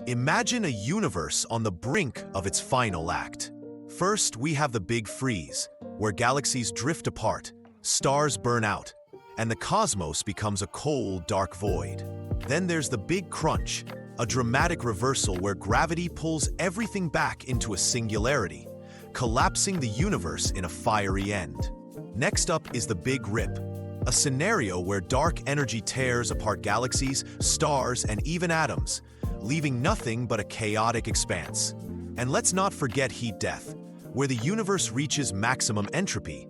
Imagine a universe on the brink of its final act. First, we have the Big Freeze, where galaxies drift apart, stars burn out, and the cosmos becomes a cold, dark void. Then there's the Big Crunch, a dramatic reversal where gravity pulls everything back into a singularity, collapsing the universe in a fiery end. Next up is the Big Rip, a scenario where dark energy tears apart galaxies, stars, and even atoms, leaving nothing but a chaotic expanse. And let's not forget heat death, where the universe reaches maximum entropy.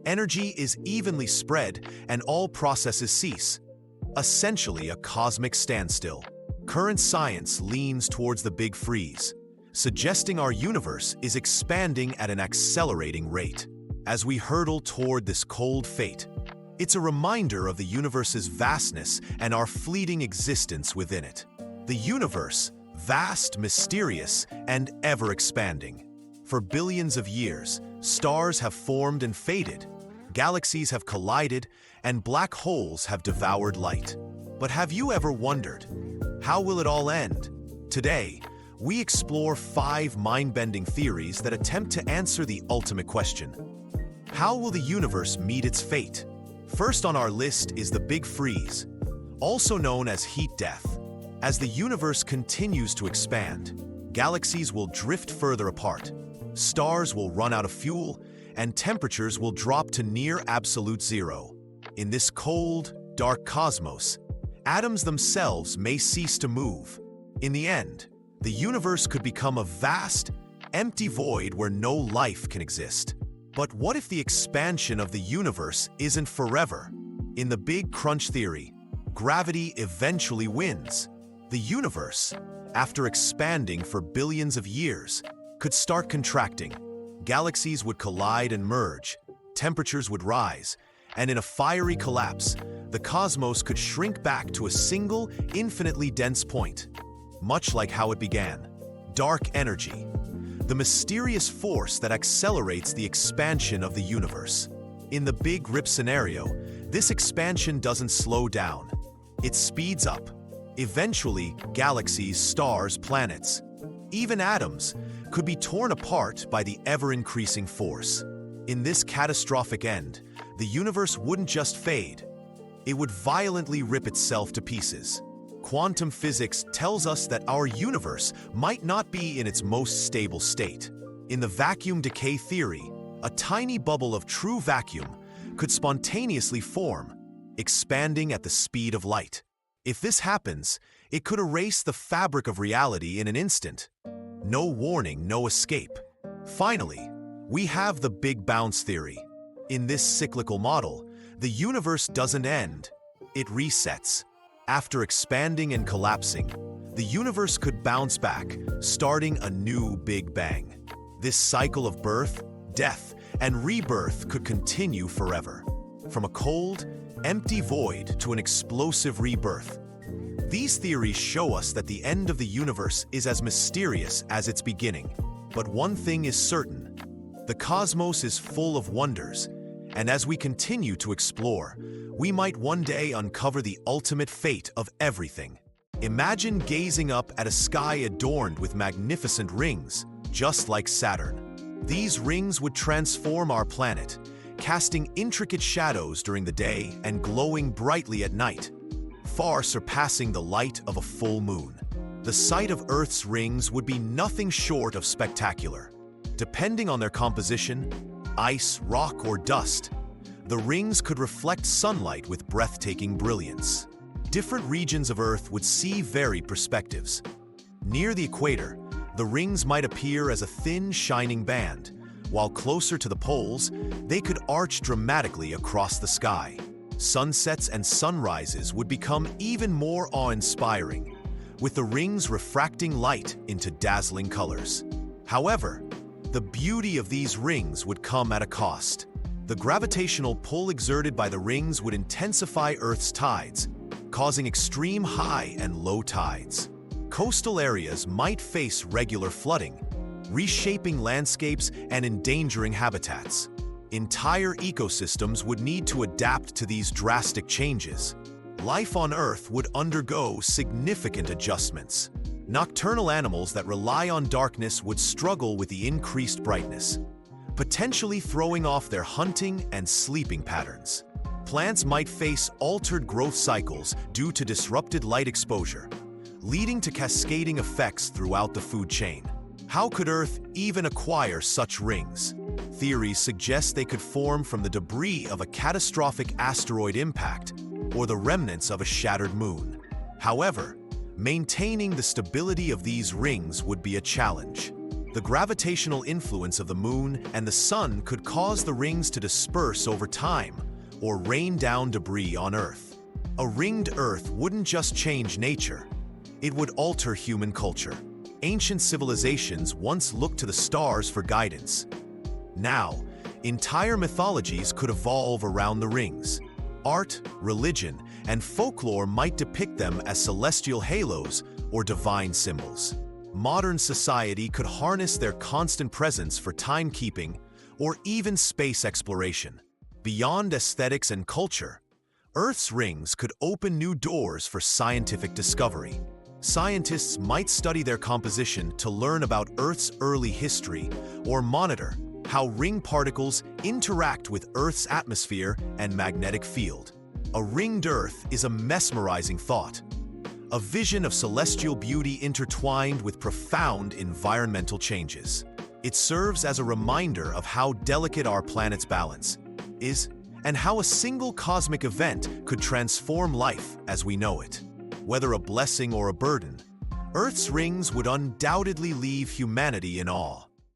Energy is evenly spread and all processes cease. Essentially a cosmic standstill. Current science leans towards the Big Freeze, suggesting our universe is expanding at an accelerating rate. As we hurtle toward this cold fate, it's a reminder of the universe's vastness and our fleeting existence within it. The universe, vast, mysterious, and ever-expanding. For billions of years, stars have formed and faded, galaxies have collided, and black holes have devoured light. But have you ever wondered, how will it all end? Today, we explore 5 mind-bending theories that attempt to answer the ultimate question. How will the universe meet its fate? First on our list is the Big Freeze, also known as heat death. As the universe continues to expand, galaxies will drift further apart, stars will run out of fuel, and temperatures will drop to near absolute zero. In this cold, dark cosmos, atoms themselves may cease to move. In the end, the universe could become a vast, empty void where no life can exist. But what if the expansion of the universe isn't forever? In the Big Crunch theory, gravity eventually wins. The universe, after expanding for billions of years, could start contracting. Galaxies would collide and merge, temperatures would rise, and in a fiery collapse, the cosmos could shrink back to a single, infinitely dense point. Much like how it began. Dark energy, the mysterious force that accelerates the expansion of the universe. In the Big Rip scenario, this expansion doesn't slow down. It speeds up. Eventually, galaxies, stars, planets, even atoms, could be torn apart by the ever-increasing force. In this catastrophic end, the universe wouldn't just fade. It would violently rip itself to pieces. Quantum physics tells us that our universe might not be in its most stable state. In the vacuum decay theory, a tiny bubble of true vacuum could spontaneously form, expanding at the speed of light. If this happens, it could erase the fabric of reality in an instant. No warning, no escape. Finally, we have the Big Bounce theory. In this cyclical model, the universe doesn't end, it resets. After expanding and collapsing, the universe could bounce back, starting a new Big Bang. This cycle of birth, death, and rebirth could continue forever. From a cold, empty void to an explosive rebirth. These theories show us that the end of the universe is as mysterious as its beginning. But one thing is certain, the cosmos is full of wonders, and as we continue to explore, we might one day uncover the ultimate fate of everything. Imagine gazing up at a sky adorned with magnificent rings, just like Saturn. These rings would transform our planet, casting intricate shadows during the day and glowing brightly at night, far surpassing the light of a full moon. The sight of Earth's rings would be nothing short of spectacular. Depending on their composition, ice, rock, or dust, the rings could reflect sunlight with breathtaking brilliance. Different regions of Earth would see varied perspectives. Near the equator, the rings might appear as a thin, shining band, while closer to the poles, they could arch dramatically across the sky. Sunsets and sunrises would become even more awe-inspiring, with the rings refracting light into dazzling colors. However, the beauty of these rings would come at a cost. The gravitational pull exerted by the rings would intensify Earth's tides, causing extreme high and low tides. Coastal areas might face regular flooding, reshaping landscapes and endangering habitats. Entire ecosystems would need to adapt to these drastic changes. Life on Earth would undergo significant adjustments. Nocturnal animals that rely on darkness would struggle with the increased brightness, potentially throwing off their hunting and sleeping patterns. Plants might face altered growth cycles due to disrupted light exposure, leading to cascading effects throughout the food chain. How could Earth even acquire such rings? Theories suggest they could form from the debris of a catastrophic asteroid impact or the remnants of a shattered moon. However, maintaining the stability of these rings would be a challenge. The gravitational influence of the moon and the sun could cause the rings to disperse over time or rain down debris on Earth. A ringed Earth wouldn't just change nature, it would alter human culture. Ancient civilizations once looked to the stars for guidance. Now, entire mythologies could evolve around the rings. Art, religion, and folklore might depict them as celestial halos or divine symbols. Modern society could harness their constant presence for timekeeping or even space exploration. Beyond aesthetics and culture, Earth's rings could open new doors for scientific discovery. Scientists might study their composition to learn about Earth's early history or monitor how ring particles interact with Earth's atmosphere and magnetic field. A ringed Earth is a mesmerizing thought, a vision of celestial beauty intertwined with profound environmental changes. It serves as a reminder of how delicate our planet's balance is and how a single cosmic event could transform life as we know it. Whether a blessing or a burden, Earth's rings would undoubtedly leave humanity in awe.